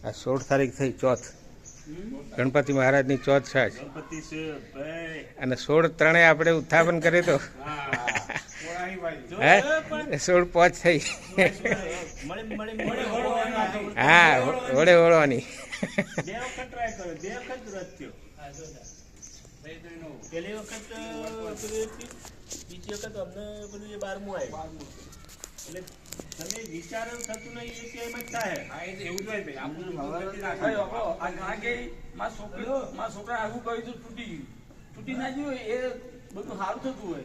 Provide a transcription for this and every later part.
આ 16 તારીખ થઈ ચોથ, ગણપતિ મહારાજની ચોથ છે અને 16 ત્રણે આપણે ઉત્થાપન કર્યું તો હે 16 5 થઈ હા વડે વળવાની પેલી વખત બીજી વખત અમને બધું એ 12મું આવ્યું એટલે તમે વિચારો થતું નહીં કે એમ જ થાય. એવું જ હોય છોકરા આવું કહ્યું તો તૂટી ના ગયું એ બધું સારું થતું હોય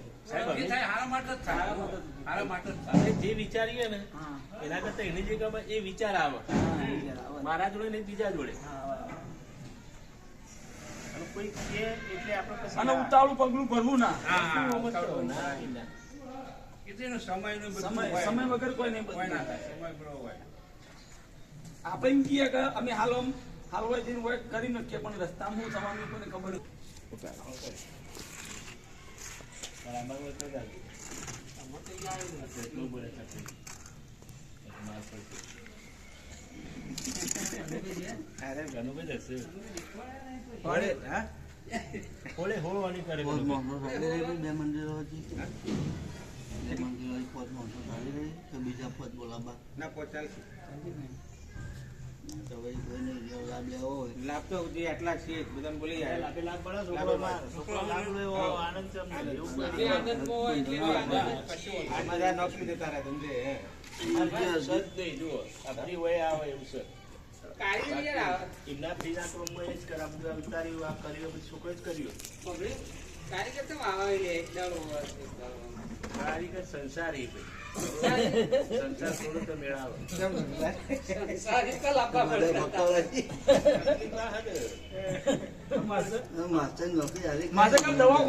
જે વિચારીએ ને એના કરતા એની જગ્યામાં એ વિચાર આવે મારા જોડે ને બીજા જોડે કોઈ કે એટલે આપણે ઉતાવળું પગલું ભરવું ના સમય વગર કોઈ નહીં આપણે એમ કહીએ કે અમે હાલવા જઈને હોય કરી નાખીએ પણ રસ્તામાં હું થવાનું કોઈને ખબર હોળે હોળવાની કરે બે મંદિરો બીજા પદ બોલાવા ના પહોંચાડશે લાભ તો આટલા છે બધાને બોલી જાય એમના ફ્રીના ક્રમમાં એ જ કરા બધું ઉતાર્યું આ કર્યું બધું છોકરો જ કર્યું કારીગર તો કારીગર સંસારી સંસાર થોડો તો મેળાવો માસ્ટર દવા